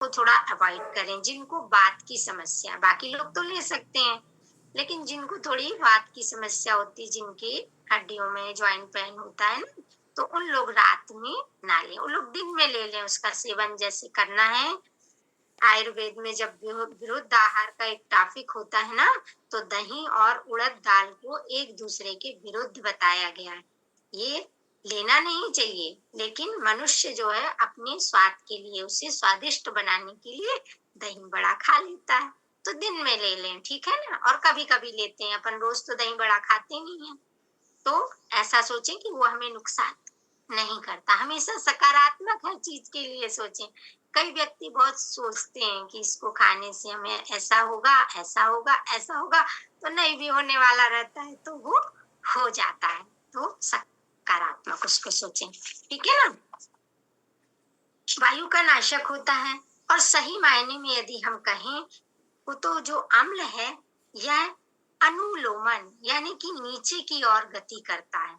को थोड़ा अवॉइड करें। जिनको बात की समस्या, बाकी लोग तो ले सकते हैं, लेकिन जिनको थोड़ी बात की समस्या होती है, जिनकी हड्डियों में जॉइंट पेन होता है ना, तो उन लोग रात में ना लें, उन लोग दिन में ले लें उसका सेवन जैसे करना है। आयुर्वेद में जब विरुद्ध आहार का एक टॉपिक होता है ना, तो दही और उड़द दाल को एक दूसरे के विरुद्ध बताया गया है। ये लेना नहीं चाहिए, लेकिन मनुष्य जो है अपने स्वाद के लिए, उसे स्वादिष्ट बनाने के लिए दही बड़ा खा लेता है, तो दिन में ले लें, ठीक है ना। और कभी कभी लेते हैं, अपन रोज तो दही बड़ा खाते नहीं है, तो ऐसा सोचें कि वो हमें नुकसान नहीं करता। हमेशा सकारात्मक हर चीज के लिए सोचें। कई व्यक्ति बहुत सोचते हैं कि इसको खाने से हमें ऐसा होगा, ऐसा होगा, ऐसा होगा, तो नहीं भी होने वाला रहता है, तो वो हो जाता है। तो सकारात्मक उसको सोचें, ठीक है ना। वायु का नाशक होता है, और सही मायने में यदि हम कहें तो जो अम्ल है यह अनुलोमन यानी कि नीचे की ओर गति करता है।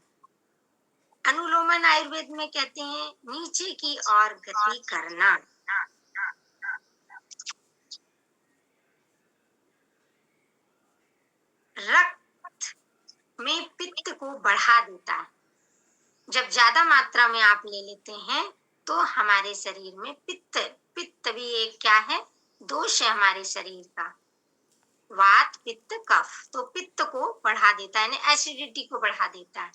अनुलोमन आयुर्वेद में कहते हैं नीचे की ओर गति करना। रक्त में पित्त को बढ़ा देता है। जब ज्यादा मात्रा में आप ले लेते हैं तो हमारे शरीर में पित्त पित्त भी एक क्या है, दोष है हमारे शरीर का। वात पित्त कफ, तो पित्त को बढ़ा देता है, यानी एसिडिटी को बढ़ा देता है।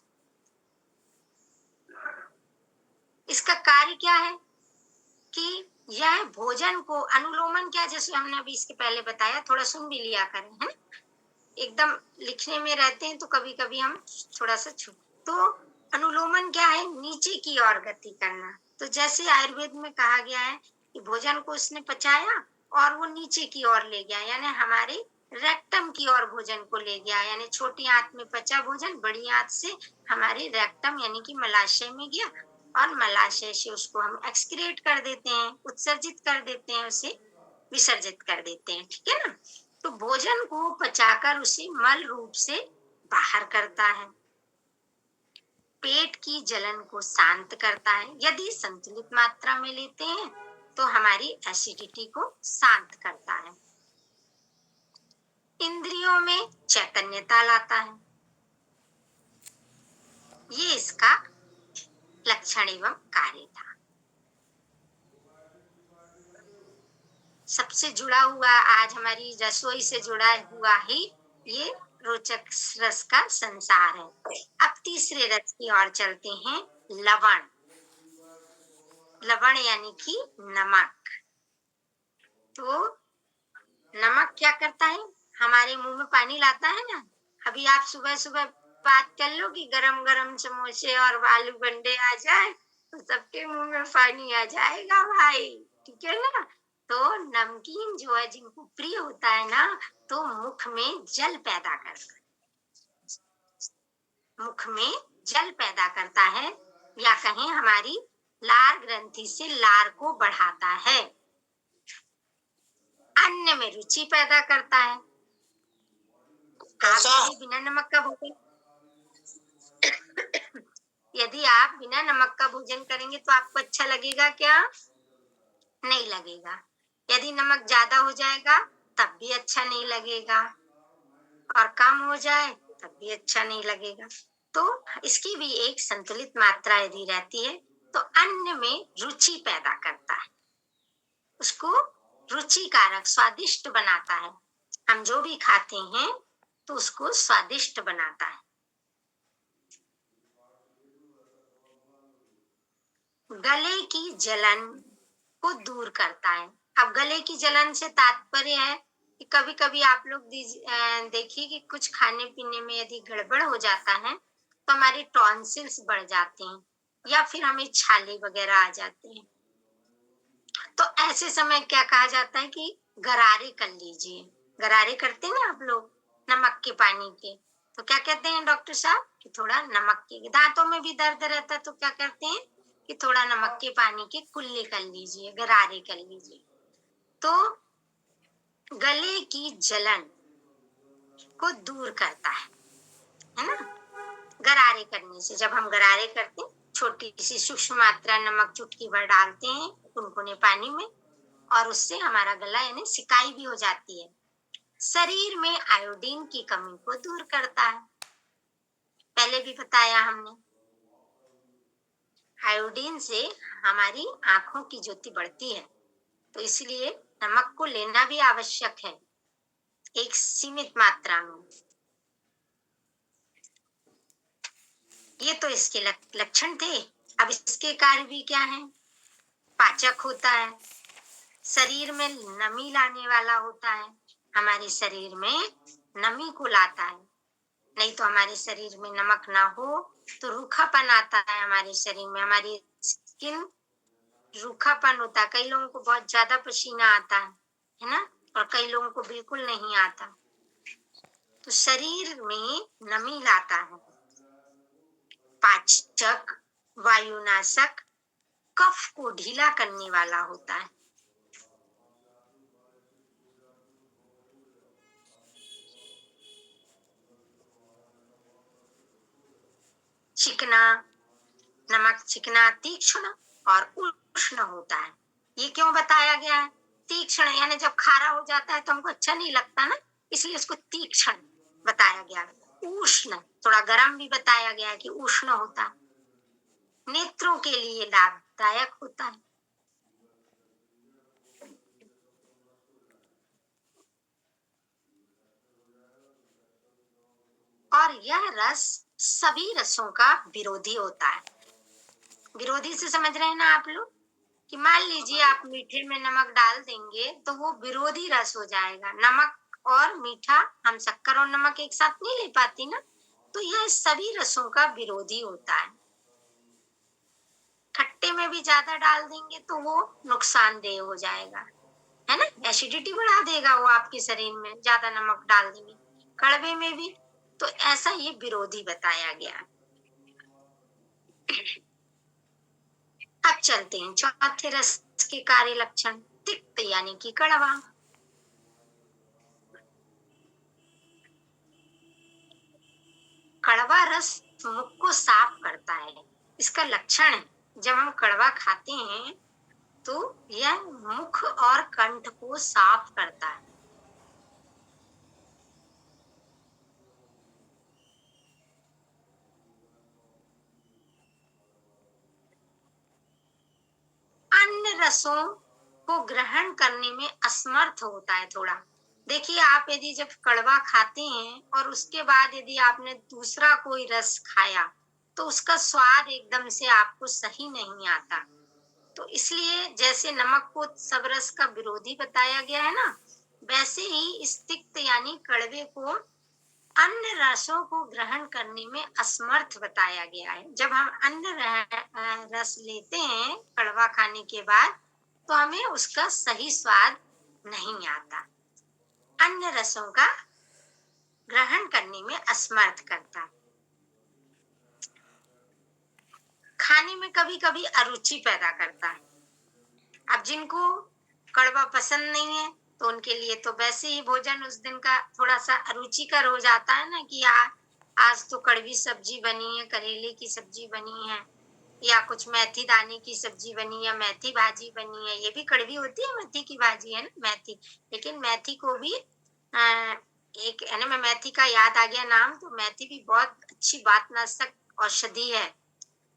इसका कार्य क्या है कि यह भोजन को, अनुलोमन क्या, जैसे हमने अभी इसके पहले बताया, थोड़ा सुन भी लिया करें, है ना। एकदम लिखने में रहते हैं तो कभी कभी हम थोड़ा सा तो अनुलोमन क्या है, नीचे की ओर गति करना। तो जैसे आयुर्वेद में कहा गया है कि भोजन को उसने पचाया और वो नीचे की ओर ले गया, यानी हमारे रेक्टम की ओर भोजन को ले गया, यानी छोटी आंत में पचा भोजन बड़ी आंत से हमारे रेक्टम यानी कि मलाशय में गया, और मलाशय से उसको हम एक्सक्रीट कर देते हैं, उत्सर्जित कर देते हैं, उसे विसर्जित कर देते हैं, ठीक है ना। तो भोजन को पचाकर उसे मल रूप से बाहर करता है। पेट की जलन को शांत करता है। यदि संतुलित मात्रा में लेते हैं तो हमारी एसिडिटी को शांत करता है। इंद्रियों में चैतन्यता लाता है। ये इसका लक्षण एवं कार्य था। सबसे जुड़ा हुआ आज हमारी रसोई से जुड़ा हुआ ही ये रोचक रस का संसार है। अब तीसरे रस की ओर चलते हैं, लवण। लवण यानी कि नमक। तो नमक क्या करता है, हमारे मुंह में पानी लाता है ना। अभी आप सुबह सुबह बात कर लो कि गरम गरम समोसे और आलू बंडे आ जाए तो सबके मुंह में पानी आ जाएगा भाई, ठीक है ना। तो नमकीन जो है जिनको प्रिय होता है ना, तो मुख में जल पैदा करता है, मुख में जल पैदा करता है, या कहें हमारी लार ग्रंथि से लार को बढ़ाता है। अन्न में रुचि पैदा करता है। आप बिना नमक का भोजन यदि आप बिना नमक का भोजन करेंगे तो आपको अच्छा लगेगा क्या? नहीं लगेगा। यदि नमक ज्यादा हो जाएगा तब भी अच्छा नहीं लगेगा, और कम हो जाए तब भी अच्छा नहीं लगेगा। तो इसकी भी एक संतुलित मात्रा यदि रहती है तो अन्न में रुचि पैदा करता है, उसको रुचिकारक स्वादिष्ट बनाता है। हम जो भी खाते हैं तो उसको स्वादिष्ट बनाता है। गले की जलन को दूर करता है। अब गले की जलन से तात्पर्य है कि कभी कभी आप लोग देखिए कि कुछ खाने पीने में यदि गड़बड़ हो जाता है तो हमारे टॉन्सिल्स बढ़ जाते हैं, या फिर हमें छाले वगैरह आ जाते हैं। तो ऐसे समय क्या कहा जाता है कि गरारे कर लीजिए। गरारे करते हैं ना आप लोग नमक के पानी के, तो क्या कहते हैं डॉक्टर साहब कि थोड़ा नमक के, दांतों में भी दर्द रहता है तो क्या करते हैं कि थोड़ा नमक के पानी के कुल्ले कर लीजिए, गरारे कर लीजिए। तो गले की जलन को दूर करता है ना। गरारे करने से, जब हम गरारे करते हैं, छोटी सी सूक्ष्म मात्रा नमक चुटकी भर डालते हैं गुनगुने पानी में, और उससे हमारा गला यानी सिकाई भी हो जाती है। शरीर में आयोडीन की कमी को दूर करता है, पहले भी बताया हमने। आयोडीन से हमारी आंखों की ज्योति बढ़ती है, तो इसलिए नमक को लेना भी आवश्यक है, एक सीमित मात्रा में। ये तो इसके लक्षण थे। अब इसके कार्य भी क्या है? पाचक होता है, शरीर में नमी लाने वाला होता है, हमारे शरीर में नमी को लाता है। नहीं तो हमारे शरीर में नमक ना हो तो रूखापन आता है हमारे शरीर में, हमारी स्किन रूखापन होता है। कई लोगों को बहुत ज्यादा पसीना आता है ना, और कई लोगों को बिल्कुल नहीं आता। तो शरीर में नमी लाता है। पाचक, वायुनाशक, कफ को ढीला करने वाला होता है। चिकना, नमक चिकना, तीक्ष्ण और उष्ण होता है। ये क्यों बताया गया है? तीक्ष्ण यानी जब खारा हो जाता है तो हमको अच्छा नहीं लगता ना, इसलिए उसको तीक्ष्ण बताया गया है। उष्ण, थोड़ा गर्म भी बताया गया है कि उष्ण होता है। नेत्रों के लिए लाभदायक होता है। और यह रस सभी रसों का विरोधी होता है। विरोधी से समझ रहे हैं ना आप लोग? कि मान लीजिए आप मीठे में नमक डाल देंगे तो वो विरोधी रस हो जाएगा। नमक और मीठा, हम शक्कर और नमक एक साथ नहीं ले पाती ना, तो यह सभी रसों का विरोधी होता है। खट्टे में भी ज्यादा डाल देंगे तो वो नुकसानदेह हो जाएगा, है ना, एसिडिटी बढ़ा देगा वो आपके शरीर में, ज्यादा नमक डाल देंगे। कड़वे में भी, तो ऐसा ये विरोधी बताया गया। अब चलते हैं चौथे रस के कार्य लक्षण, तिक्त यानी कि कड़वा। कड़वा रस मुख को साफ करता है, इसका लक्षण है। जब हम कड़वा खाते हैं तो यह मुख और कंठ को साफ करता है। अन्य रसों को ग्रहण करने में असमर्थ होता है थोड़ा। देखिए, आप यदि जब कड़वा खाते हैं और उसके बाद यदि आपने दूसरा कोई रस खाया तो उसका स्वाद एकदम से आपको सही नहीं आता। तो इसलिए जैसे नमक को सब रस का विरोधी बताया गया है ना, वैसे ही इस तिक्त यानी कड़वे को अन्य रसों को ग्रहण करने में असमर्थ बताया गया है। जब हम अन्य रस लेते हैं कड़वा खाने के बाद तो हमें उसका सही स्वाद नहीं आता। अन्य रसों का ग्रहण करने में असमर्थ करता है। खाने में कभी कभी अरुचि पैदा करता है। अब जिनको कड़वा पसंद नहीं है तो उनके लिए तो वैसे ही भोजन उस दिन का थोड़ा सा अरुचिकर हो जाता है ना, कि आज तो कड़वी सब्जी बनी है, करेले की सब्जी बनी है, या कुछ मेथी दाने की सब्जी बनी, या मेथी भाजी बनी है। ये भी कड़वी होती है, मेथी की भाजी है ना, मेथी। लेकिन मेथी को भी एक है ना, मैं मेथी का याद आ गया नाम, तो मेथी भी बहुत अच्छी वातनाशक औषधि है।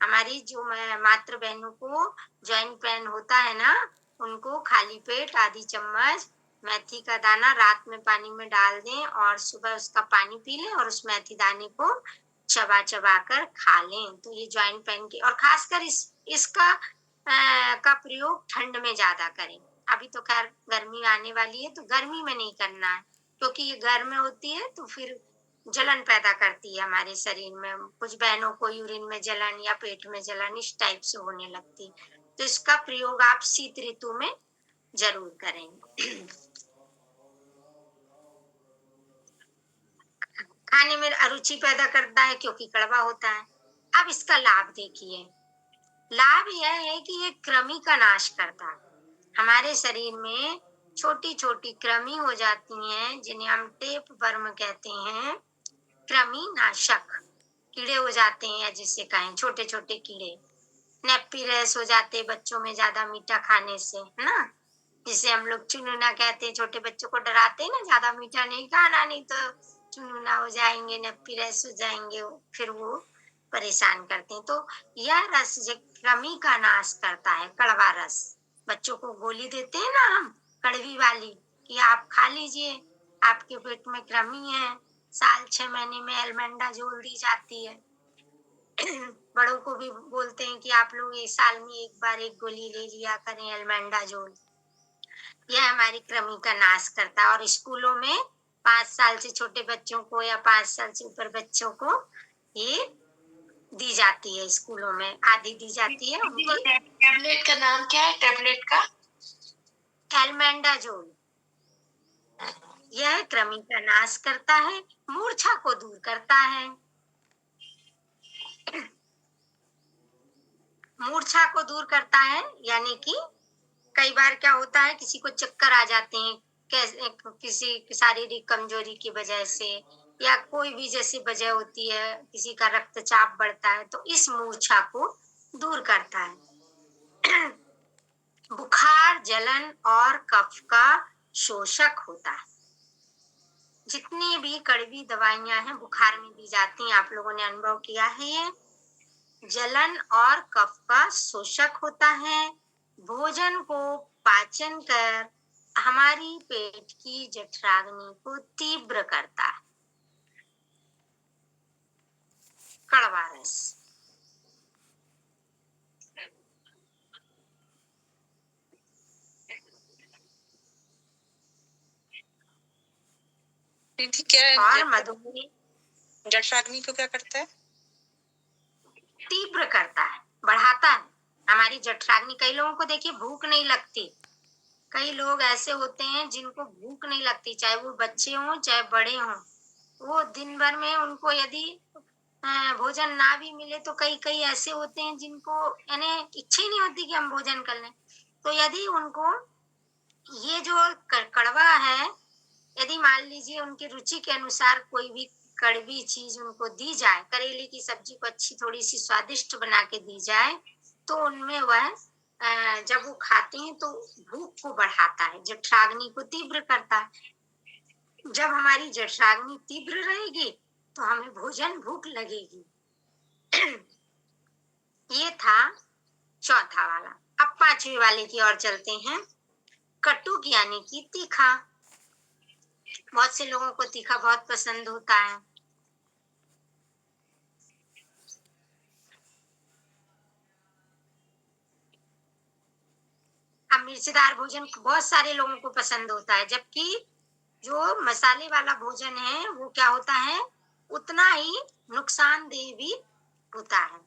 हमारी जो मातृ बहनों को जॉइंट पेन होता है ना, उनको खाली पेट आधी चम्मच मेथी का दाना रात में पानी में डाल दें और सुबह उसका पानी पी लें और उस मेथी दाने को चबा चबा कर खा लें। तो ये जॉइंट पेन की, और खासकर इसका का प्रयोग ठंड में ज्यादा करें। अभी तो खैर गर्मी आने वाली है तो गर्मी में नहीं करना है, क्योंकि ये गर्म होती है तो फिर जलन पैदा करती है हमारे शरीर में। कुछ बहनों को यूरिन में जलन या पेट में जलन इस टाइप से होने लगती। तो इसका प्रयोग आप शीत ऋतु में जरूर करें। खाने में अरुचि पैदा करता है क्योंकि कड़वा होता है। अब इसका लाभ देखिए। लाभ यह है कि ये कृमि का नाश करता है। हमारे शरीर में छोटी छोटी कृमि हो जाती हैं जिन्हें हम टेप वर्म कहते हैं। कृमि नाशक कीड़े हो जाते हैं, जिससे कहें छोटे छोटे कीड़े। नेपी रैश हो जाते बच्चों में ज्यादा मीठा खाने से, है ना, जिसे हम लोग चुनूना कहते हैं, छोटे बच्चों को डराते हैं ना, ज्यादा मीठा नहीं खाना, नहीं तो चुनूना हो जाएंगे, नप्पी रस हो जाएंगे, फिर वो परेशान करते हैं। तो यह रस जो कृमि का नाश करता है, कड़वा रस, बच्चों को गोली देते हैं ना हम, कड़वी वाली, कि आप खा लीजिए, आपके पेट में कृमि है, साल 6 महीने में एल्बेंडाजोल दी जाती है। बड़ों को भी बोलते हैं कि आप लोग एक साल में एक बार एक गोली ले लिया करें एल्बेंडाजोल। यह हमारी कृमि का नाश करता है। और स्कूलों में 5 साल से छोटे बच्चों को या 5 साल से ऊपर बच्चों को ये दी जाती है, स्कूलों में आदि दी जाती है उनकी। टैबलेट का नाम क्या है? टैबलेट का एल्बेंडाजोल। यह कृमि का नाश करता है, मूर्छा को दूर करता है। मूर्छा को दूर करता है, यानी कि कई बार क्या होता है, किसी को चक्कर आ जाते हैं, कैसे किसी शारीरिक कमजोरी की वजह से, या कोई भी जैसी वजह होती है, किसी का रक्तचाप बढ़ता है, तो इस मूर्छा को दूर करता है। बुखार, जलन और कफ का शोषक होता है। जितनी भी कड़वी दवाइयां हैं बुखार में दी जाती हैं, आप लोगों ने अनुभव किया है ये। जलन और कफ का शोषक होता है। भोजन को पाचन कर हमारी पेट की जठराग्नि को तीव्र करता है। कड़वा रस। दीदी क्या है? और मधुमेह जठराग्नि को क्या करता है? तीव्र करता है, बढ़ाता है हमारी जठराग्नि। कई लोगों को देखिए भूख नहीं लगती, कई लोग ऐसे होते हैं जिनको भूख नहीं लगती, चाहे वो बच्चे हों चाहे बड़े हों, वो दिन भर में उनको यदि भोजन ना भी मिले, तो कई कई ऐसे होते हैं जिनको यानी इच्छा ही नहीं होती कि हम भोजन कर लें। तो यदि उनको ये जो कड़वा है, यदि मान लीजिए उनकी रुचि के अनुसार कोई भी कड़वी चीज उनको दी जाए, करेले की सब्जी को अच्छी थोड़ी सी स्वादिष्ट बना के दी जाए, तो उनमें वह जब वो खाते हैं तो भूख को बढ़ाता है, जठराग्नि को तीव्र करता है। जब हमारी जठराग्नि तीव्र रहेगी तो हमें भोजन भूख लगेगी। ये था चौथा वाला। अब 5वें वाले की ओर चलते हैं। कटुक यानी कि तीखा। बहुत से लोगों को तीखा बहुत पसंद होता है। अब मिर्चीदार भोजन बहुत सारे लोगों को पसंद होता है, जबकि जो मसाले वाला भोजन है वो क्या होता है, उतना ही नुकसानदेह भी होता है।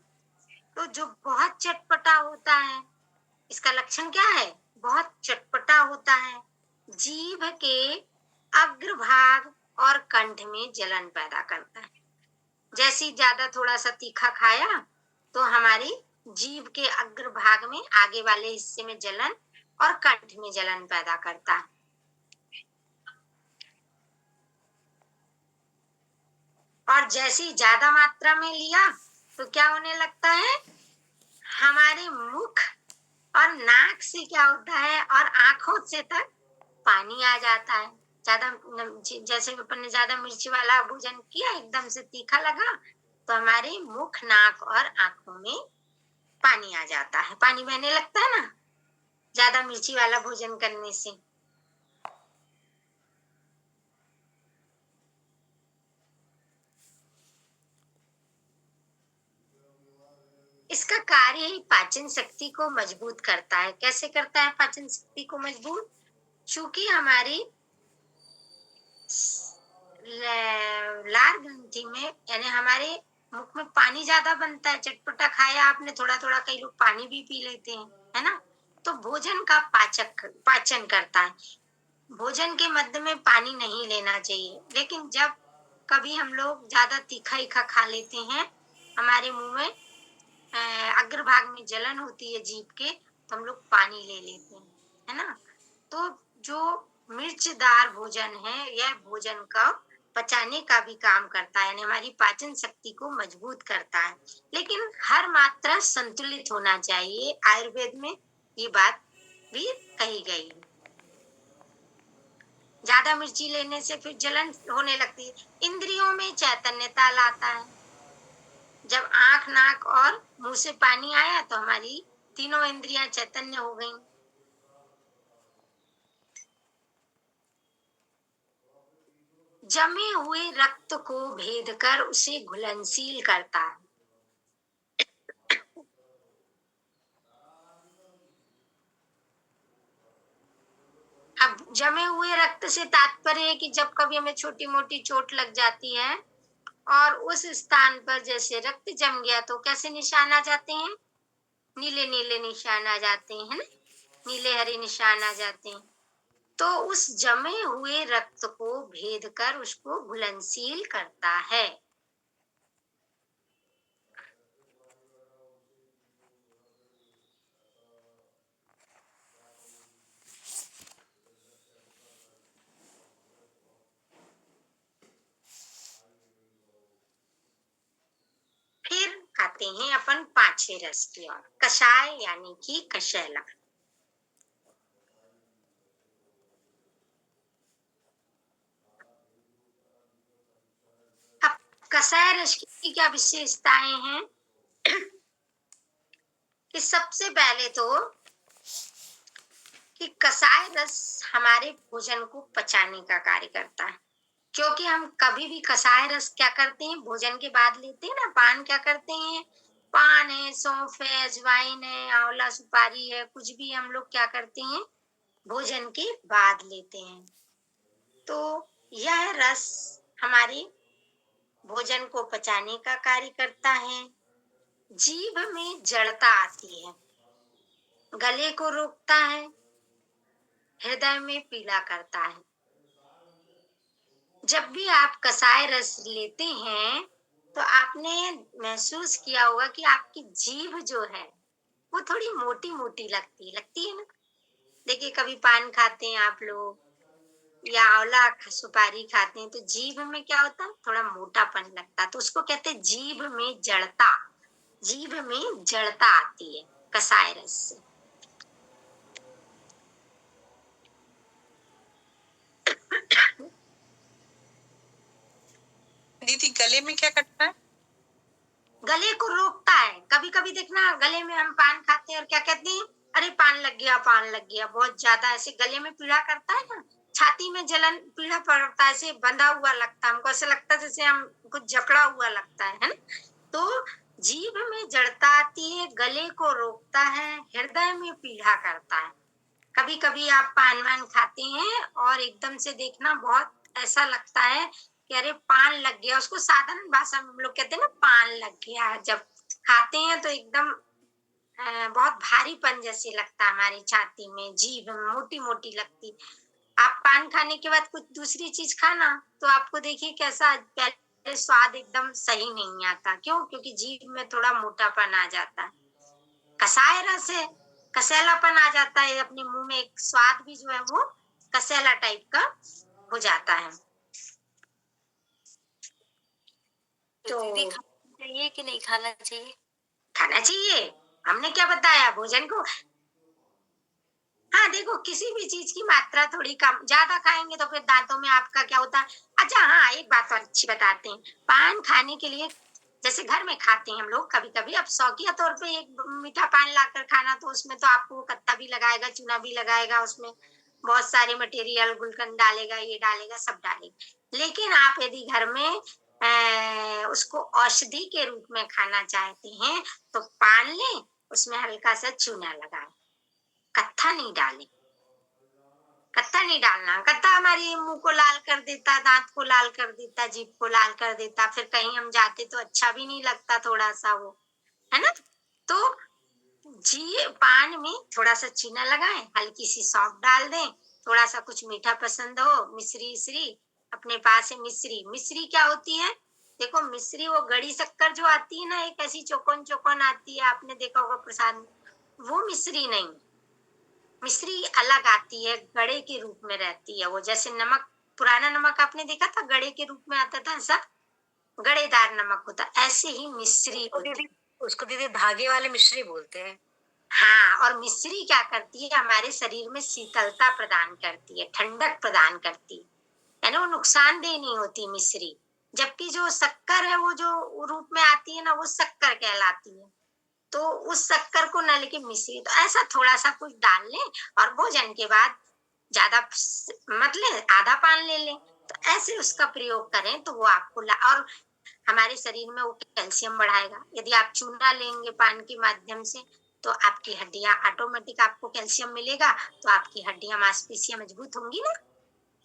तो जो बहुत चटपटा होता है, इसका लक्षण क्या है, बहुत चटपटा होता है, जीभ के अग्रभाग और कंठ में जलन पैदा करता है। जैसे ज्यादा थोड़ा सा तीखा खाया तो हमारी जीभ के अग्रभाग में आगे वाले हिस्से में जलन और कंठ में जलन पैदा करता है। और जैसी ज्यादा मात्रा में लिया तो क्या होने लगता है, हमारे मुख और नाक से क्या होता है और आंखों से तक पानी आ जाता है। ज्यादा जैसे अपन ने ज्यादा मिर्ची वाला भोजन किया, एकदम से तीखा लगा, तो हमारे मुख, नाक और आंखों में पानी आ जाता है, पानी बहने लगता है ना, ज्यादा मिर्ची वाला भोजन करने से। इसका कार्य ही पाचन शक्ति को मजबूत करता है। कैसे करता है पाचन शक्ति को मजबूत? चूंकि हमारी लार ग्रंथि में यानी हमारे मुख में पानी ज्यादा बनता है, चटपटा खाया आपने थोड़ा थोड़ा, कई लोग पानी भी पी लेते हैं, है ना। तो भोजन का पाचन करता है। भोजन के मध्य में पानी नहीं लेना चाहिए, लेकिन जब कभी हम लोग ज्यादा तीखा ईखा खा लेते हैं, हमारे मुंह में अग्रभाग में जलन होती है जीभ के, तो हम लोग पानी ले लेते हैं, है ना। तो जो मिर्चदार भोजन है, यह भोजन का पचाने का भी काम करता है, यानी हमारी पाचन शक्ति को मजबूत करता है। लेकिन हर मात्रा संतुलित होना चाहिए, आयुर्वेद में ये बात भी कही गई है। ज्यादा मिर्ची लेने से फिर जलन होने लगती है। इंद्रियों में चैतन्यता लाता है। जब आंख, नाक और मुंह से पानी आया तो हमारी तीनों इंद्रियां चैतन्य हो गईं। जमे हुए रक्त को भेद कर उसे घुलनशील करता है। अब जमे हुए रक्त से तात्पर्य है कि जब कभी हमें छोटी मोटी चोट लग जाती है और उस स्थान पर जैसे रक्त जम गया तो कैसे निशान आ जाते हैं? नीले नीले निशान आ जाते हैं, है ना? नीले हरे निशान आ जाते हैं। तो उस जमे हुए रक्त को भेद कर उसको घुलनशील करता है। फिर आते हैं अपन पांचवें रस की ओर, कषाय यानी कि कशैला। अब कषाय रस की क्या विशेषताएं हैं? कि सबसे पहले तो कि कषाय रस हमारे भोजन को पचाने का कार्य करता है। क्योंकि हम कभी भी कषाय रस क्या करते हैं, भोजन के बाद लेते हैं ना। पान क्या करते हैं, पान है, सौंफ है, अजवाइन है, आंवला सुपारी है, कुछ भी हम लोग क्या करते हैं, भोजन के बाद लेते हैं। तो यह रस हमारे भोजन को पचाने का कार्य करता है। जीभ में जड़ता आती है, गले को रोकता है, हृदय में पीड़ा करता है। जब भी आप कषाय रस लेते हैं तो आपने महसूस किया होगा कि आपकी जीभ जो है वो थोड़ी मोटी मोटी लगती है ना। देखिए कभी पान खाते हैं आप लोग या आंवला सुपारी खाते हैं तो जीभ में क्या होता है, थोड़ा मोटापन लगता है। तो उसको कहते हैं जीभ में जड़ता। जीभ में जड़ता आती है कषाय रस से। दीदी गले में क्या करता है? गले को रोकता है। कभी कभी देखना गले में हम पान खाते हैं और क्या कहते हैं, अरे पान लग गया, पान लग गया, बहुत ज्यादा ऐसे गले में पीड़ा करता है ना, छाती में जलन पीड़ा पड़ता है, ऐसे बंधा हुआ लगता है, हमको ऐसा लगता है जैसे हम कुछ जकड़ा हुआ लगता है ना। तो जीभ में जड़ता आती है, गले को रोकता है, हृदय में पीड़ा करता है। कभी कभी आप पान वान खाते हैं और एकदम से देखना बहुत ऐसा लगता है कि अरे पान लग गया। उसको साधारण भाषा में हम लोग कहते हैं ना, पान लग गया। जब खाते हैं तो एकदम बहुत भारीपन जैसे लगता है हमारी छाती में, जीभ मोटी मोटी लगती। आप पान खाने के बाद कुछ दूसरी चीज खाना तो आपको देखिए कैसा पहले स्वाद एकदम सही नहीं आता। क्यों? क्योंकि जीभ में थोड़ा मोटापन आ जाता है। कषाय रस है, कसैलापन आ जाता है, अपने मुंह में एक स्वाद भी जो है वो कसैला टाइप का हो जाता है। तो दीदी खाना चाहिए कि नहीं खाना चाहिए? खाना चाहिए। हमने क्या बताया भोजन को? हाँ देखो, किसी भी चीज की मात्रा थोड़ी कम ज्यादा खाएंगे तो फिर दांतों में आपका क्या होता है। अच्छा हाँ, एक बात और अच्छी बताते हैं। पान खाने के लिए जैसे घर में खाते हैं हम लोग कभी कभी, अब शौकिया तौर पे एक मीठा पान लाकर खाना, तो उसमें तो आपको वो कत्ता भी लगाएगा, चूना भी लगाएगा, उसमें बहुत सारे मटेरियल, गुलकंद डालेगा, ये डालेगा, सब डालेगा। लेकिन आप यदि घर में उसको औषधि के रूप में खाना चाहते हैं तो पान लें, उसमें हल्का सा चूना लगाएं, कत्था नहीं डालें। कत्था नहीं डालना। कत्था हमारी मुंह को लाल कर देता, दांत को लाल कर देता, जीभ को लाल कर देता, फिर कहीं हम जाते तो अच्छा भी नहीं लगता थोड़ा सा वो, है ना। तो जी पान में थोड़ा सा चीना लगाएं, हल्की सी सौंफ डाल दें, थोड़ा सा कुछ मीठा पसंद हो, मिश्री इश्री अपने पास है। मिश्री, मिश्री क्या होती है? देखो मिश्री वो गड़ी शक्कर जो आती है ना, एक ऐसी चौकोन चौकोन आती है, आपने देखा होगा प्रसाद में, वो मिश्री नहीं। मिश्री अलग आती है, गड़े के रूप में रहती है वो। जैसे नमक, पुराना नमक आपने देखा था गड़े के रूप में आता था, ऐसा गड़ेदार नमक होता, ऐसे ही मिश्री होती। उसको दीदी धागे वाले मिश्री बोलते हैं। हाँ, और मिश्री क्या करती है, हमारे शरीर में शीतलता प्रदान करती है, ठंडक प्रदान करती है। यानी वो नुकसानदेह नहीं होती मिश्री, जबकि जो शक्कर है वो जो रूप में आती है ना, वो शक्कर कहलाती है। तो उस शक्कर को ना लेके मिश्री, तो ऐसा थोड़ा सा कुछ डाल लें और भोजन के बाद ज्यादा मत लें, आधा पान ले लें। तो ऐसे उसका प्रयोग करें तो वो आपको और हमारे शरीर में वो कैल्शियम बढ़ाएगा। यदि आप चूना लेंगे पान के माध्यम से तो आपकी हड्डियां ऑटोमेटिक, आपको कैल्शियम मिलेगा तो आपकी हड्डियां मांसपेशियां मजबूत होंगी ना,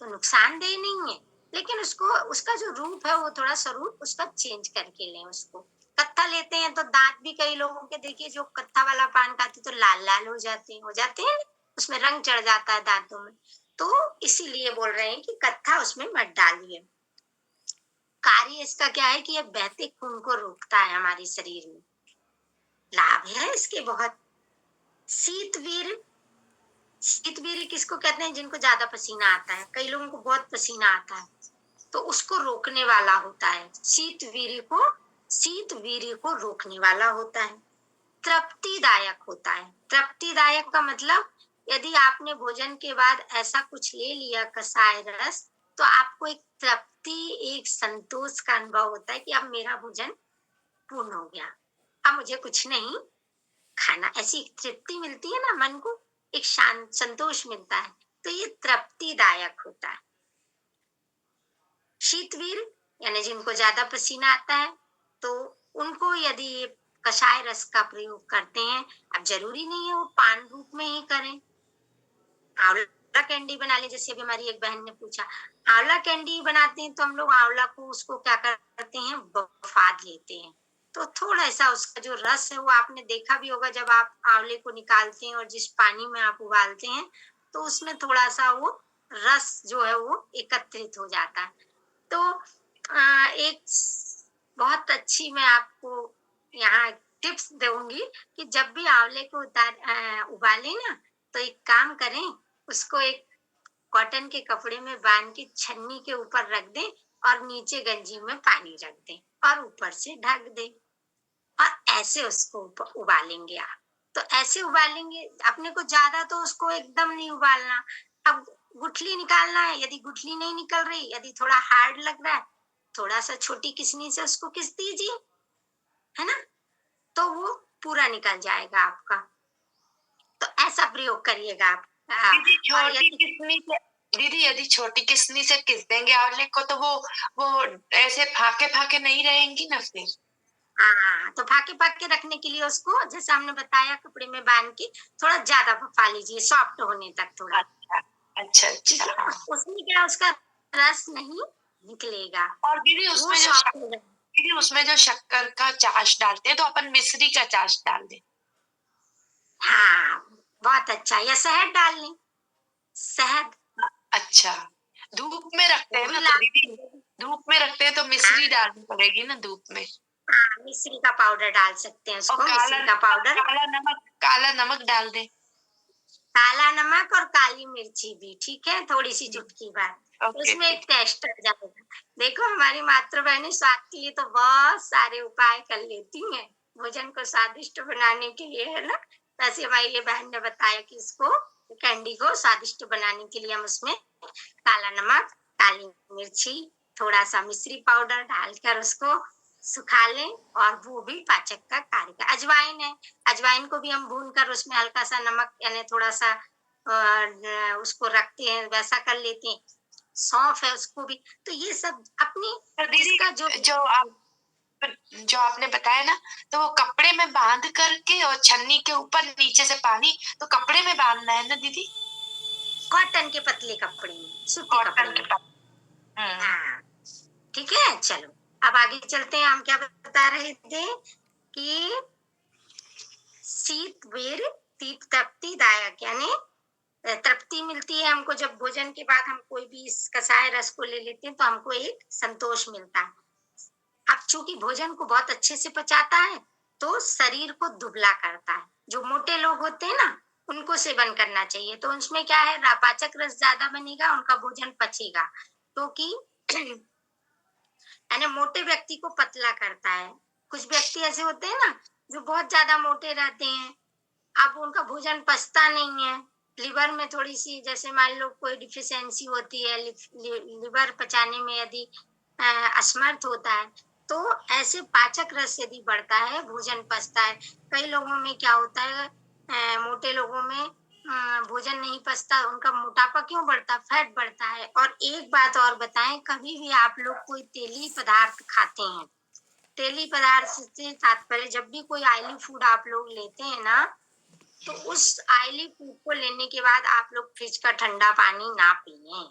तो नुकसानदेह नहीं है। लेकिन उसको, उसका जो रूप है वो थोड़ा स्वरूप उसका चेंज करके लें उसको। कत्था लेते हैं तो दांत भी कई लोगों के देखिए, जो कत्था वाला पान खाते तो लाल लाल हो जाते हैं, उसमें रंग चढ़ जाता है दांतों में। तो इसीलिए बोल रहे हैं कि कत्था उसमें मत डालिए। कार्य इसका क्या है कि ये बहते खून को रोकता है हमारे शरीर में, लाभ है इसके बहुत। शीतवीर, शीतवीर किसको कहते हैं? जिनको ज्यादा पसीना आता है, कई लोगों को बहुत पसीना आता है तो उसको रोकने वाला होता है। शीतवीर को रोकने वाला होता है। तृप्तिदायक होता है। तृप्तिदायक का मतलब, यदि आपने भोजन के बाद ऐसा कुछ ले लिया कषाय रस, तो आपको एक तृप्ति, एक संतोष का अनुभव होता है कि अब मेरा भोजन पूर्ण हो गया, अब मुझे कुछ नहीं खाना। ऐसी तृप्ति मिलती है ना मन को, एक शांत संतोष मिलता है, तो ये तृप्तिदायक होता है। शीतवीर यानी जिनको ज्यादा पसीना आता है तो उनको यदि कषाय रस का प्रयोग करते हैं, अब जरूरी नहीं है वो पान रूप में ही करें। आंवला कैंडी बना ले, जैसे अभी हमारी एक बहन ने पूछा, आंवला कैंडी बनाते हैं तो हम लोग आंवला को उसको क्या करते हैं, बफा लेते हैं। तो थोड़ा सा उसका जो रस है वो आपने देखा भी होगा, जब आप आंवले को निकालते हैं और जिस पानी में आप उबालते हैं तो उसमें थोड़ा सा वो रस जो है वो एकत्रित हो जाता है। तो एक बहुत अच्छी मैं आपको यहाँ टिप्स दूंगी कि जब भी आंवले को उबालें ना, तो एक काम करें, उसको एक कॉटन के कपड़े में बांध के छन्नी के ऊपर रख दें और नीचे गंजी में पानी रख दें और ऊपर से ढक दें और ऐसे उसको उबालेंगे आप। तो ऐसे उबालेंगे, अपने को ज्यादा तो उसको एकदम नहीं उबालना। अब गुठली निकालना है, यदि गुठली नहीं निकल रही, यदि थोड़ा हार्ड लग रहा है, थोड़ा सा छोटी किसनी से उसको किस दीजिए, है ना, तो वो पूरा निकल जाएगा आपका। तो ऐसा प्रयोग करिएगा आप। दीदी और छोटी किस्नी से, दीदी यदि छोटी किस्नी से किस देंगे आंवले को तो वो ऐसे फाके फाके नहीं रहेंगी ना फिर? हाँ, तो फाके फाके रखने के लिए उसको, जैसे हमने बताया, कपड़े में बांध के थोड़ा ज्यादा फफा लीजिए, सॉफ्ट होने तक थोड़ा। अच्छा अच्छा ठीक अच्छा। है, उसमें क्या उसका रस नहीं निकलेगा, और दीदी वो उसमें जो सॉफ्ट हो जाएगा। दीदी उसमें जो शक्कर का चाश डालते हैं तो अपन मिश्री का चाश डाल दें? हाँ, बहुत अच्छा, या शहद डाल लें, शहद अच्छा, धूप में रखते वो हैं भी ना तो लाभ दीदी, देगी। धूप में रखते हैं तो हाँ मिश्री डालनी पड़ेगी ना धूप में? हाँ, मिश्री का पाउडर डाल सकते हैं, और उसको मिश्री का पाउडर, काला नमक डाल दें? काला नमक और काली मिर्ची भी, ठीक है, थोड़ी सी चुटकी भर। ओके उसमें एक दीदी। टेस्ट आ जाएगा। देखो हमारी मातृ बहनें स्वाद के लिए तो बहुत सारे उपाय कर लेती हैं, भोजन को स्वादिष्ट बनाने के लिए, है ना। वैसे हमारी ये बहन ने बताया कि इसको, कैंडी को स्वादिष्ट बनाने के लिए हम उसमें काला नमक, काली मिर्ची, थोड़ा सा मिश्री पाउडर डालकर उसको सुखा लें, और वो भी पाचक का कार्य का। अजवाइन है, अजवाइन को भी हम भून कर उसमें हल्का सा नमक यानी थोड़ा सा उसको रखते हैं, वैसा कर लेते हैं। सौंफ है, उसको भी। तो ये सब अपनी, तो दीदी जिसका जो जो आपने बताया ना, तो वो कपड़े में बांध करके और छन्नी के ऊपर नीचे से पानी, तो कपड़े में बांधना है ना दीदी? कॉटन के पतले कपड़े में, सूती कपड़े कॉटन के में। पास। हाँ, ठीक है, चलो अब आगे चलते हैं। हम क्या बता रहे थे कि शीतवीर तृप्तिदायक, यानी तृप्ति मिलती है हमको, जब भोजन के बाद हम कोई भी इस कषाय रस को ले लेते हैं तो हमको एक संतोष मिलता है। अब चूंकि भोजन को बहुत अच्छे से पचाता है तो शरीर को दुबला करता है। जो मोटे लोग होते हैं ना, उनको सेवन करना चाहिए, तो उसमें क्या है, पाचक रस ज्यादा बनेगा, उनका भोजन पचेगा, क्योंकि यानी मोटे व्यक्ति को पतला करता है। कुछ व्यक्ति ऐसे होते हैं ना जो बहुत ज्यादा मोटे रहते हैं, अब उनका भोजन पचता नहीं है, लिवर में थोड़ी सी, जैसे मान लो कोई डिफिशियंसी होती है, लिवर पचाने में यदि असमर्थ होता है, तो ऐसे पाचक रस यदि बढ़ता है, भोजन पचता है। कई लोगों में क्या होता है, मोटे लोगों में भोजन नहीं पचता, उनका मोटापा क्यों बढ़ता, फैट बढ़ता है। और एक बात और बताएं, कभी भी आप लोग कोई तेली पदार्थ खाते हैं, तेली पदार्थ से तात्पर्य, जब भी कोई ऑयली फूड आप लोग लेते हैं ना, तो उस ऑयली फूड को लेने के बाद आप लोग फ्रिज का ठंडा पानी ना पिए।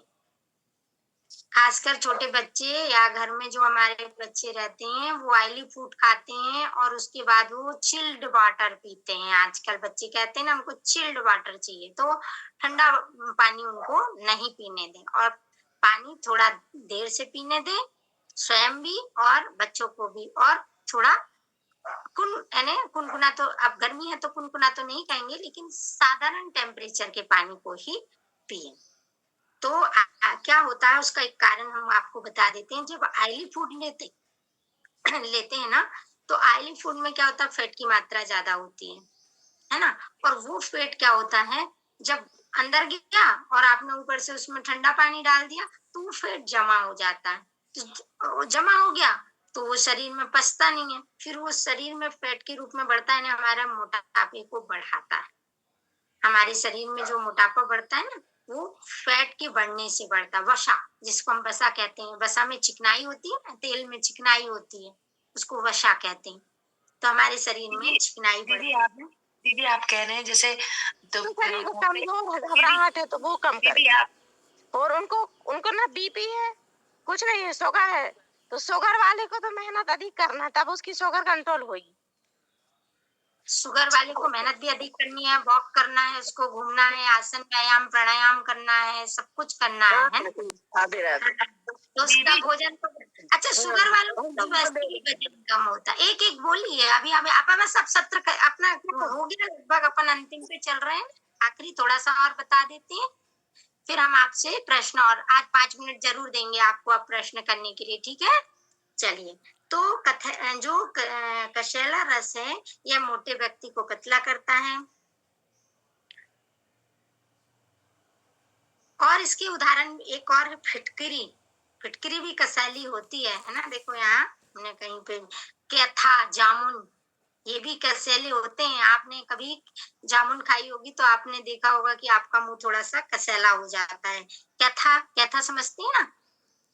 खासकर छोटे बच्चे या घर में जो हमारे बच्चे रहते हैं, वो ऑयली फूड खाते हैं और उसके बाद वो चिल्ड वाटर पीते हैं। आजकल बच्चे कहते हैं ना, हमको चिल्ड वाटर चाहिए, तो ठंडा पानी उनको नहीं पीने दें, और पानी थोड़ा देर से पीने दें, स्वयं भी और बच्चों को भी। और थोड़ा यानी कुनकुना, तो अब गर्मी है तो कुनकुना तो नहीं कहेंगे, लेकिन साधारण टेम्परेचर के पानी को ही पिए। तो क्या होता है, उसका एक कारण हम आपको बता देते हैं। जब ऑयली फूड लेते हैं ना, तो ऑयली फूड में क्या होता है, फैट की मात्रा ज्यादा होती है ना। और वो फैट क्या होता है, जब अंदर गया और आपने ऊपर से उसमें ठंडा पानी डाल दिया, तो वो फैट जमा हो जाता है। तो जमा हो गया तो वो शरीर में पचता नहीं है, फिर वो शरीर में फैट के रूप में बढ़ता है ना, हमारा मोटापे को बढ़ाता है। हमारे शरीर में जो मोटापा बढ़ता है ना, वो फैट के बढ़ने से बढ़ता है। वसा, जिसको हम वसा कहते हैं, वसा में चिकनाई होती है ना, तेल में चिकनाई होती है, उसको वसा कहते हैं। तो हमारे शरीर में दीदी चिकनाई दीदी बढ़ती आप है। दीदी आप कह रहे हैं जैसे तो तो शरीर को मोटे कमजोर है, दीदी घबराहट है तो वो कम करे। दीदी आप और उनको उनको ना बीपी है, कुछ नहीं है, शुगर है, तो शुगर वाले को तो मेहनत अधिक करना, तब उसकी शुगर कंट्रोल होगी। शुगर वाले को मेहनत भी अधिक करनी है, वॉक करना है, उसको घूमना है, आसन व्यायाम प्राणायाम करना है, सब कुछ करना है ना। राधे राधे। तो उसका दीदी भोजन तो अच्छा, शुगर वालों को तो वैसे ही वजन कम होता है। एक एक बोलिए, अभी हमें आप सब सत्र अपना हो गया लगभग, अपन अंतिम पे चल रहे हैं, आखिरी थोड़ा सा और बता देते हैं, फिर हम आपसे प्रश्न, और आज 5 मिनट जरूर देंगे आपको अब प्रश्न करने के लिए, ठीक है। चलिए, तो जो कशेला रस है, यह मोटे व्यक्ति को पतला करता है। और इसके उदाहरण एक और है, फिटकरी। फिटकरी भी कसैली होती है ना। देखो यहाँ हमने कहीं पे कैथा, जामुन, ये भी कसैले होते हैं। आपने कभी जामुन खाई होगी तो आपने देखा होगा कि आपका मुंह थोड़ा सा कसैला हो जाता है। कैथा, कैथा समझती है ना,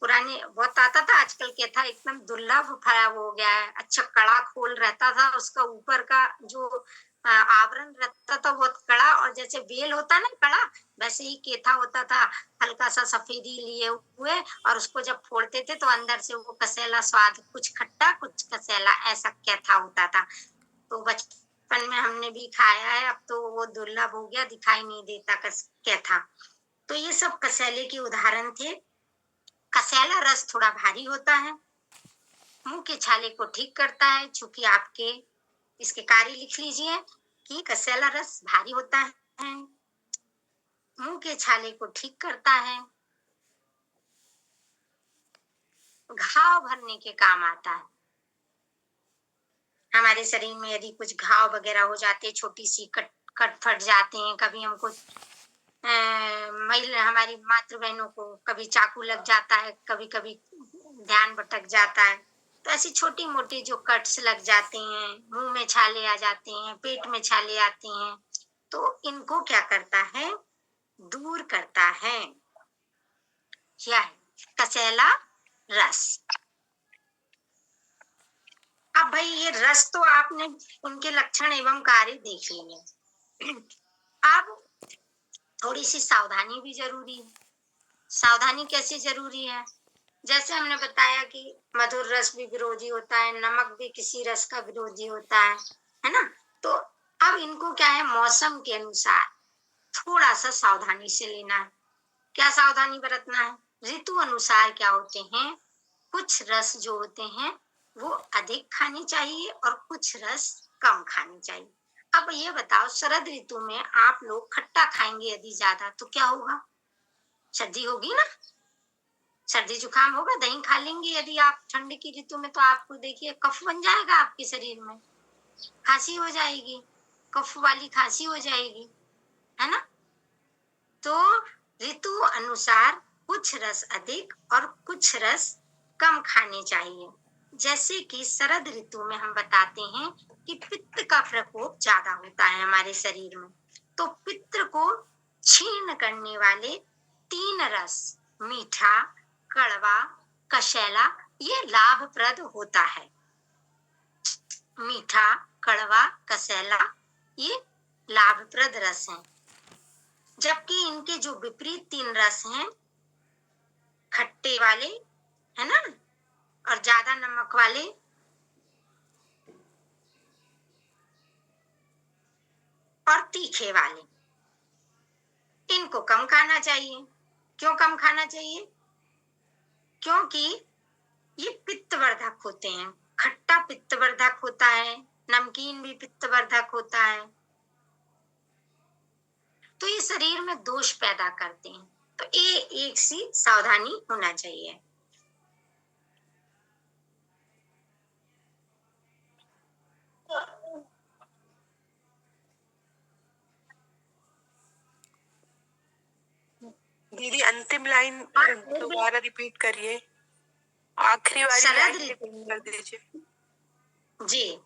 पुराने बहुत आता था, आजकल कैथा एकदम दुर्लभ खराब हो गया है। अच्छा कड़ा खोल रहता था, उसका ऊपर का जो आवरण रहता था बहुत कड़ा, और जैसे बेल होता ना कड़ा, वैसे ही केथा होता था, हल्का सा सफेदी लिए हुए, और उसको जब फोड़ते थे तो अंदर से वो कसैला स्वाद, कुछ खट्टा कुछ कसैला, ऐसा कैथा होता था। तो बचपन में हमने भी खाया है, अब तो वो दुर्लभ हो गया, दिखाई नहीं देता कैथा। तो ये सब कसैले के उदाहरण थे। कसैला रस थोड़ा भारी होता है, मुंह के छाले को ठीक करता है। चूंकि आपके इसके कार्य लिख लीजिए कि कसैला रस भारी होता है, मुंह के छाले को ठीक करता है, घाव भरने के काम आता है। हमारे शरीर में यदि कुछ घाव वगैरह हो जाते हैं, छोटी सी कट कट फट जाते हैं, कभी हमको महिला, हमारी मातृ बहनों को कभी चाकू लग जाता है, कभी कभी ध्यान भटक जाता है, तो ऐसी छोटी मोटी जो कट्स लग जाते हैं, मुंह में छाले आ जाते हैं, पेट में छाले आते हैं, तो इनको क्या करता है, दूर करता है। यह है कसैला रस। अब भाई ये रस तो आपने उनके लक्षण एवं कार्य देख लिए। अब थोड़ी सी सावधानी भी जरूरी है। सावधानी कैसे जरूरी है, जैसे हमने बताया कि मधुर रस भी विरोधी होता है, नमक भी किसी रस का विरोधी होता है ना। तो अब इनको क्या है, मौसम के अनुसार थोड़ा सा सावधानी से लेना है। क्या सावधानी बरतना है, ऋतु अनुसार क्या होते हैं, कुछ रस जो होते हैं वो अधिक खानी चाहिए और कुछ रस कम खानी चाहिए। अब ये बताओ, शरद ऋतु में आप लोग खट्टा खाएंगे यदि ज्यादा तो क्या होगा, सर्दी होगी ना, सर्दी जुकाम होगा। दही खा लेंगे यदि आप ठंड की ऋतु में, तो आपको देखिए कफ बन जाएगा आपके शरीर में, खांसी हो जाएगी, कफ वाली खांसी हो जाएगी, है ना। तो ऋतु अनुसार कुछ रस अधिक और कुछ रस कम खाने चाहिए। जैसे कि शरद ऋतु में हम बताते हैं कि पित्त का प्रकोप ज्यादा होता है हमारे शरीर में, तो पित्त को क्षीण करने वाले 3 रस मीठा, कड़वा, कषैला ये लाभप्रद होता है। मीठा, कड़वा, कषैला ये लाभप्रद रस हैं। जबकि इनके जो विपरीत 3 रस हैं, खट्टे वाले, है ना, और ज्यादा नमक वाले और तीखे वाले, इनको कम खाना चाहिए। क्यों कम खाना चाहिए? क्योंकि ये पित्तवर्धक होते हैं। खट्टा पित्तवर्धक होता है, नमकीन भी पित्तवर्धक होता है, तो ये शरीर में दोष पैदा करते हैं। तो ये एक सी सावधानी होना चाहिए। दीदी अंतिम लाइन दोबारा रिपीट करिए, आखिरी वाली शरद लाइन ऋतु रिपीट कर दीजिए। जी,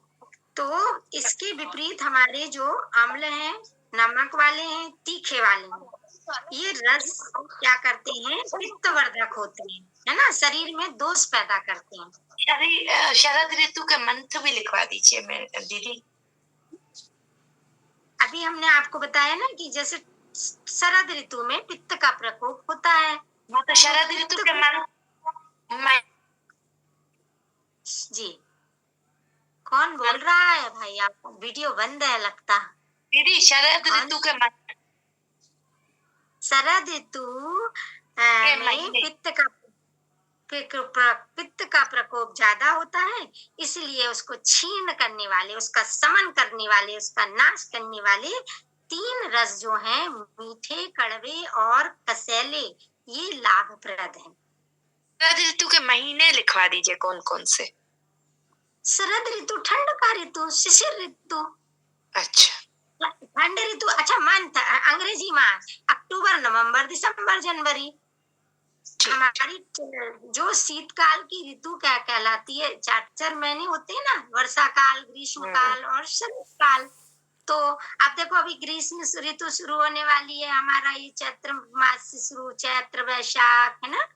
तो इसके विपरीत हमारे जो अम्ल हैं, नमक वाले हैं, तीखे वाले हैं, ये रस क्या करते हैं? पित्तवर्धक होते हैं, है ना, शरीर में दोष पैदा करते हैं। शरद ऋतु के मंत्र भी लिखवा दीजिए मेरे दीदी। अभी हमने आपको बताया ना कि जैसे शरद ऋतु में पित्त का प्रकोप होता है, तो शरद ऋतु के मंत्र जी। कौन बोल रहा है भाई? आपको वीडियो बंद है लगता। दीदी शरद ऋतु के मंत्र, शरद ऋतु में पित्त का प्रकोप ज्यादा होता है, इसलिए उसको क्षीण करने वाले, उसका समन करने वाले, उसका नाश करने वाले 3 रस जो हैं, मीठे, कड़वे और कसेले, ये लाभप्रद हैं। शरद ऋतु के महीने लिखवा दीजिए कौन कौन से। शरद ऋतु ठंड का ऋतु, शिशिर ऋतु। अच्छा, ठंड ऋतु, अच्छा मंथ, अंग्रेजी मास, अक्टूबर, नवंबर, दिसंबर, जनवरी। हमारी जो शीतकाल की ऋतु क्या कहलाती है? 4 महीने होते हैं ना, वर्षा काल, ग्रीष्म काल और शरत काल। तो अब देखो, अभी ग्रीष्म ऋतु शुरू होने वाली है हमारा, ये चैत्र मास से शुरू, चैत्र, वैशाख, है ना,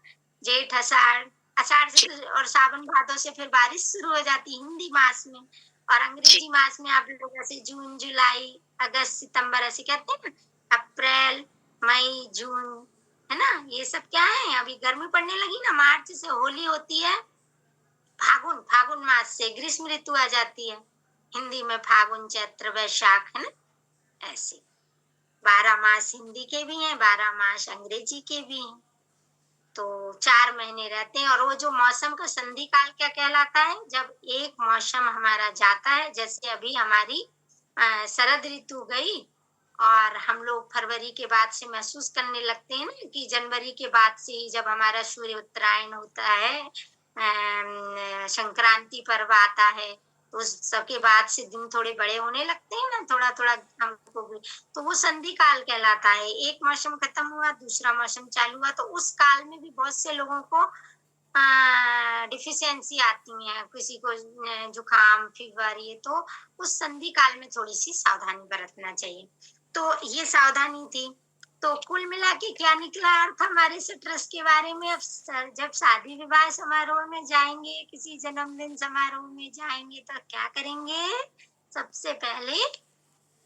जेठ, आषाढ़, आषाढ़ से और सावन भादो से फिर बारिश शुरू हो जाती है हिंदी मास में। और अंग्रेजी मास में आप लोग ऐसे जून, जुलाई, अगस्त, सितंबर ऐसे कहते हैं ना, अप्रैल, मई, जून, है ना, ये सब क्या है? अभी गर्मी पड़ने लगी ना, मार्च से होली होती है, फागुन, फागुन मास से ग्रीष्म ऋतु आ जाती है, हिंदी में फागुन, चैत्र, वैशाख, है ना, ऐसे 12 मास हिंदी के भी हैं, 12 मास अंग्रेजी के भी हैं। तो 4 महीने रहते हैं। और वो जो मौसम का संधि काल क्या कहलाता है? जब एक मौसम हमारा जाता है, जैसे अभी हमारी शरद ऋतु गई और हम लोग फरवरी के बाद से महसूस करने लगते हैं ना कि जनवरी के बाद से ही जब हमारा सूर्य उत्तरायण होता है, संक्रांति पर्व आता है, तो उस सबके बाद से दिन थोड़े बड़े होने लगते हैं ना, थोड़ा थोड़ा हमको भी, तो वो संधि काल कहलाता है। एक मौसम खत्म हुआ, दूसरा मौसम चालू हुआ, तो उस काल में भी बहुत से लोगों को डिफिशियंसी आती है, किसी को जुकाम, फीवर, ये तो उस संधि काल में थोड़ी सी सावधानी बरतना चाहिए। तो ये सावधानी थी। तो कुल मिला के क्या निकला अर्थ हमारे सिट्रस के बारे में? अब जब शादी विवाह समारोह में जाएंगे, किसी जन्मदिन समारोह में जाएंगे, तो क्या करेंगे? सबसे पहले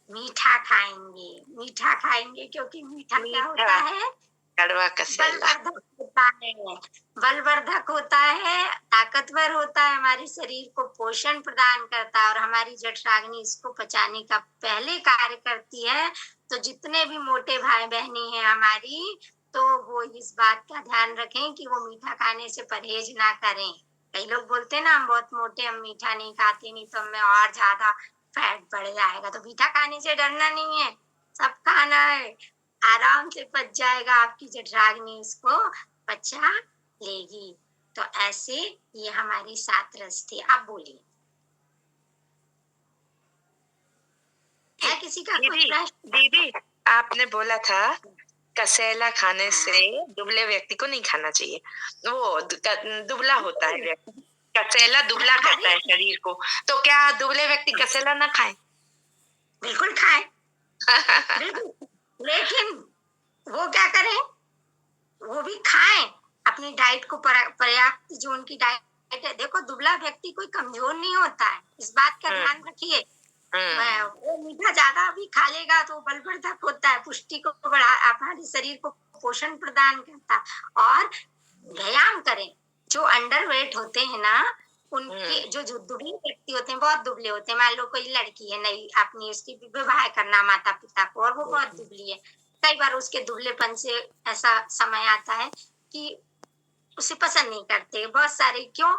मीठा खाएंगे। मीठा खाएंगे क्योंकि मीठा क्या होता है? कड़वा कसेला बलवर्धक होता है, बलवर्धक होता है, ताकतवर होता है, हमारे शरीर को पोषण प्रदान करता है और हमारी जठराग्नि इसको पचाने का पहले कार्य करती है। तो जितने भी मोटे भाई बहनी हैं हमारी, तो वो इस बात का ध्यान रखें कि वो मीठा खाने से परहेज ना करें। कई लोग बोलते हैं ना, हम बहुत मोटे, हम मीठा नहीं खाते, नहीं तो हमें और ज्यादा फैट बढ़ जाएगा। तो मीठा खाने से डरना नहीं है, सब खाना है, आराम से पच जाएगा, आपकी जठराग्नि इसको पचा लेगी। तो ऐसे ये हमारी 7 रस थी। आप बोलिए, है किसी का कोई प्रश्न? दीदी आपने बोला था कसेला खाने से हाँ दुबले व्यक्ति को नहीं खाना चाहिए। वो दुबला होता है व्यक्ति, कसेला दुबला करता अरे है शरीर को। तो क्या दुबले व्यक्ति कसेला ना खाएं? बिल्कुल खाए, बिल्कुल, लेकिन वो क्या करें, वो भी खाएं, अपनी डाइट को पर्याप्त जो उनकी डाइट है। देखो दुबला व्यक्ति कोई कमजोर नहीं होता है, इस बात का हम्म, ध्यान रखिए। हम्म, वो मीठा ज्यादा भी खा लेगा तो बलवर्धक होता है, पुष्टि को बढ़ा, हमारे शरीर को पोषण प्रदान करता है। और व्यायाम करें, जो अंडरवेट होते हैं ना, उनके जो दुबले व्यक्ति होते हैं, बहुत दुबले होते हैं। मान लो कोई लड़की है, नहीं अपनी उसकी विवाह करना माता पिता को, और वो बहुत दुबली है, कई बार उसके दुबलेपन से ऐसा समय आता है कि उसे पसंद नहीं करते बहुत सारे। क्यों?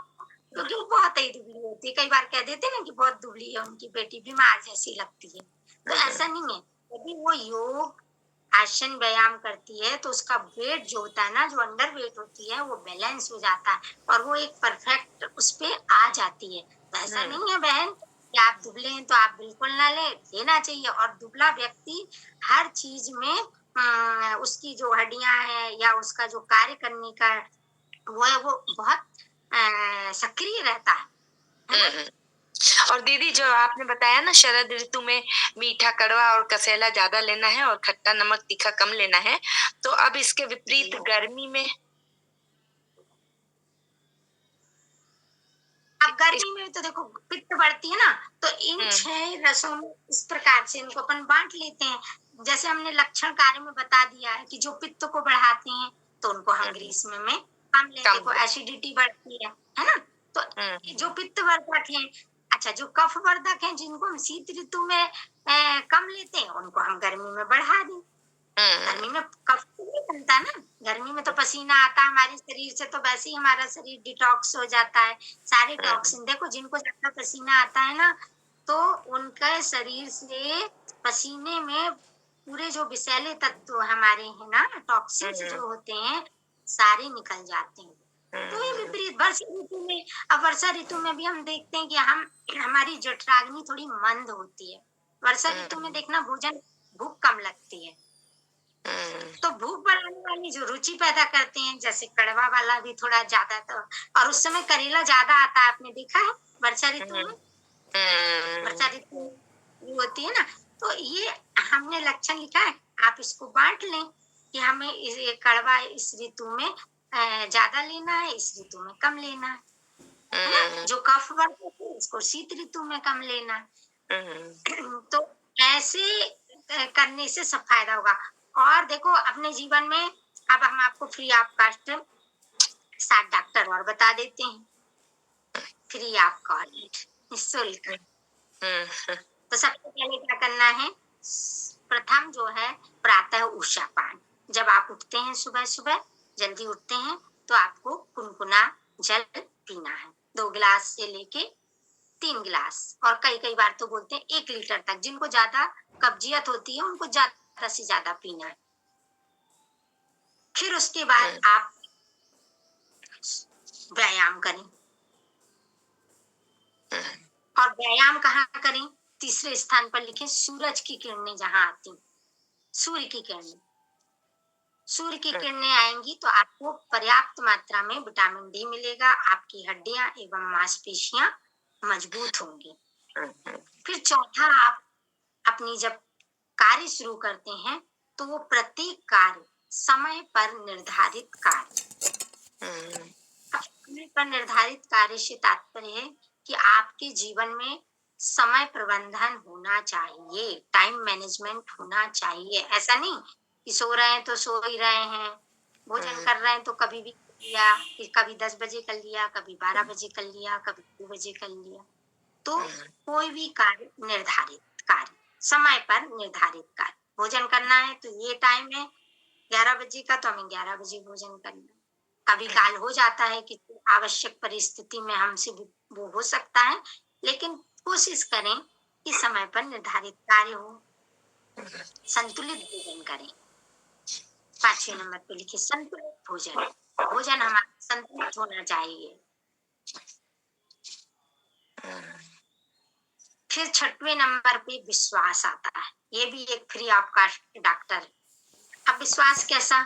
क्योंकि वो बहुत ही दुबली होती है। कई बार कह देते हैं ना कि बहुत दुबली है उनकी बेटी, बीमार जैसी लगती है। तो ऐसा नहीं है, यदि वो योग आसन व्यायाम करती है तो उसका वेट जो होता है ना, जो अंडर वेट होती है, वो बैलेंस हो जाता है और वो एक परफेक्ट उस पे आ जाती है। तो ऐसा नहीं है बहन कि आप दुबले हैं तो आप बिल्कुल ना ले, लेना चाहिए। और दुबला व्यक्ति हर चीज में उसकी जो हड्डियां हैं या उसका जो कार्य करने का वो है, वो बहुत सक्रिय रहता है ना? और दीदी जो आपने बताया ना शरद ऋतु में मीठा कड़वा और कसेला ज्यादा लेना है और खट्टा नमक तीखा कम लेना है, तो अब इसके विपरीत गर्मी में अब गर्मी में तो देखो पित्त बढ़ती है ना, तो इन हम्म, 6 रसों में इस प्रकार से इनको अपन बांट लेते हैं। जैसे हमने लक्षण कार्य में बता दिया है कि जो पित्त को बढ़ाते हैं तो उनको हम ग्रीष्म में कम लें। कम देखो एसिडिटी बढ़ती है ना? तो जो हम्म, पित्त वर्धक है, अच्छा जो कफ वर्धक है, जिनको हम शीत ऋतु में कम लेते हैं, उनको हम गर्मी में बढ़ा दें। गर्मी में कफ तो नहीं बनता ना, गर्मी में तो पसीना आता है हमारे शरीर से, तो वैसे ही हमारा शरीर डिटॉक्स हो जाता है। सारे टॉक्सिन, देखो जिनको ज्यादा पसीना आता है ना, तो उनके शरीर से पसीने में पूरे जो विषैले तत्व हमारे हैं ना, टॉक्सिन्स जो होते हैं, सारे निकल जाते हैं। तो ये विपरीत वर्षा ऋतु में, अब वर्षा ऋतु में भी हम देखते हैं कि हमारी जठराग्नि थोड़ी मंद होती है। वर्षा ऋतु में देखना भोजन भूख कम लगती है, तो भूख बढ़ाने वाली जो रुचि पैदा करते हैं, जैसे कड़वा वाला भी थोड़ा ज्यादा, तो और उस समय करेला ज्यादा आता है, आपने देखा है वर्षा ऋतु में? वर्षा ऋतु जो होती है ना, तो ये हमने लक्षण लिखा है, आप इसको बांट लें कि हमें ये कड़वा इस ऋतु में ज्यादा लेना है, इस ऋतु में कम लेना है ना? जो कफ वर्धक है इसको शीत ऋतु में कम लेना है। तो ऐसे करने से सब फायदा होगा। और देखो अपने जीवन में, अब हम आपको फ्री ऑफ कॉस्ट 7 डॉक्टर और बता देते हैं, फ्री ऑफ कॉस्ट, निःशुल्क। तो सबसे पहले क्या करना है, प्रथम जो है प्रातः ऊषा पान। जब आप उठते हैं सुबह सुबह, जल्दी उठते हैं, तो आपको गुनगुना जल पीना है, 2 गिलास से लेके 3 गिलास, और कई कई बार तो बोलते हैं 1 लीटर तक। जिनको ज्यादा कब्जियत होती है उनको ज्यादा से ज्यादा पीना है। फिर उसके बाद आप व्यायाम करें, और व्यायाम कहाँ करें, तीसरे स्थान पर लिखें, सूरज की किरणें जहां आती, सूर्य की किरणें, सूर्य की किरणें आएंगी तो आपको पर्याप्त मात्रा में विटामिन डी मिलेगा, आपकी हड्डियां एवं मांसपेशियां मजबूत होंगी। फिर चौथा, आप अपनी जब कार्य शुरू करते हैं तो वो प्रत्येक कार्य समय पर निर्धारित कार्य, समय पर निर्धारित कार्य से तात्पर्य है कि आपके जीवन में समय प्रबंधन होना चाहिए, टाइम मैनेजमेंट होना चाहिए। ऐसा नहीं कि सो रहे हैं तो सो ही रहे हैं, भोजन कर रहे हैं तो कभी भी कर लिया, कि कभी 10 बजे कर लिया, कभी 12 बजे कर लिया, कभी 2 बजे कर लिया। तो कोई भी कार्य निर्धारित कार्य, समय पर निर्धारित कार्य, भोजन करना है तो ये टाइम है 11 बजे का, तो हमें 11 बजे भोजन करना है। कभी काल हो जाता है कि आवश्यक परिस्थिति में हमसे वो हो सकता है, लेकिन कोशिश करें कि समय पर निर्धारित कार्य हो। संतुलित भोजन करें, 5वें नंबर पे लिखिए संतुलित भोजन, भोजन हमारा संतुलित होना चाहिए। फिर 6वें नंबर पे विश्वास आता है, ये भी एक फ्री ऑफ कॉस्ट डॉक्टर अब विश्वास कैसा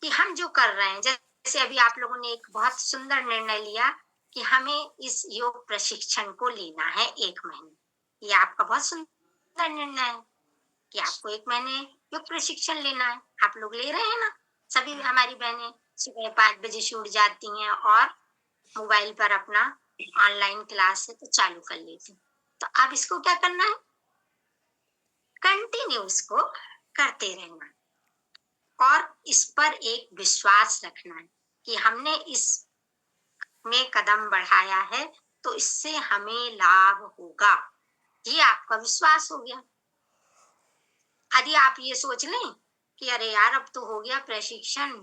कि हम जो कर रहे हैं, जैसे अभी आप लोगों ने एक बहुत सुंदर निर्णय लिया कि हमें इस योग प्रशिक्षण को लेना है 1 महीने। ये आपका बहुत सुंदर निर्णय है कि आपको 1 महीने योग प्रशिक्षण लेना है। आप लोग ले रहे हैं ना? सभी हमारी बहनें सुबह 5 बजे से उठ जाती हैं और मोबाइल पर अपना ऑनलाइन क्लास है तो चालू कर लेती हैं। तो अब इसको क्या करना है? कंटिन्यू इसको करते रहना और इस पर एक विश्वास रखना है कि हमने इस में कदम बढ़ाया है तो इससे हमें लाभ होगा। ये आपका विश्वास हो गया। यदि आप ये सोच लें कि अरे यार अब तो हो गया प्रशिक्षण,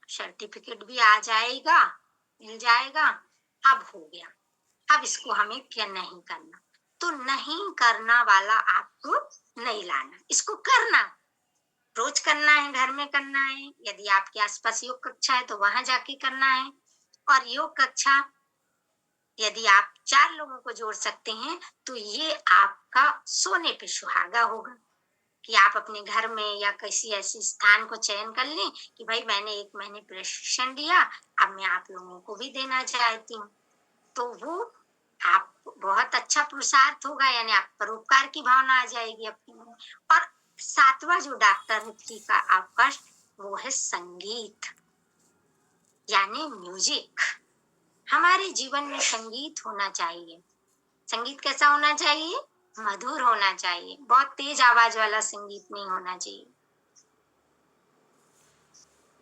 सर्टिफिकेट भी आ जाएगा, मिल जाएगा, अब हो गया, अब इसको हमें क्या नहीं करना, तो नहीं करना वाला आपको नहीं लाना, इसको करना, रोज करना है, घर में करना है, यदि आपके आसपास योग कक्षा है तो वहां जाके करना है। और योग कक्षा यदि आप 4 लोगों को जोड़ सकते हैं तो ये आपका सोने पे सुहागा होगा कि आप अपने घर में या किसी ऐसे स्थान को चयन कर लें कि भाई मैंने 1 महीने प्रशिक्षण दिया, अब मैं आप लोगों को भी देना चाहती हूँ। तो वो आप बहुत अच्छा पुरुषार्थ होगा, यानी आप परोपकार की भावना आ जाएगी अपने मन में। और 7वां जो डॉक्टर है फ्री का अवकाश, वो है संगीत, यानी म्यूजिक। हमारे जीवन में संगीत होना चाहिए। संगीत कैसा होना चाहिए? मधुर होना चाहिए, बहुत तेज आवाज वाला संगीत नहीं होना चाहिए।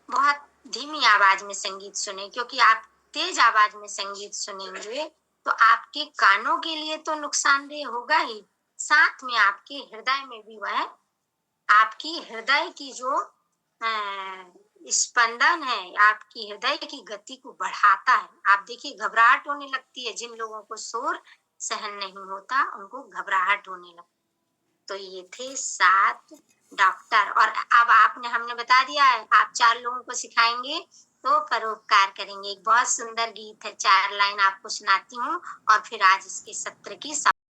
बहुत धीमी आवाज में संगीत सुने, क्योंकि आप तेज आवाज में संगीत सुनेंगे तो आपके कानों के लिए तो नुकसानदेह होगा ही, साथ में आपके हृदय में भी वह आपकी हृदय की जो स्पंदन है, आपकी हृदय की गति को बढ़ाता है। आप देखिए घबराहट होने लगती है, जिन लोगों को शोर सहन नहीं होता उनको घबराहट होने लगती। तो ये थे 7 डॉक्टर। और अब आपने हमने बता दिया है, आप 4 लोगों को सिखाएंगे तो परोपकार करेंगे। एक बहुत सुंदर गीत है, 4 लाइन आपको सुनाती हूँ और फिर आज इसके सत्र की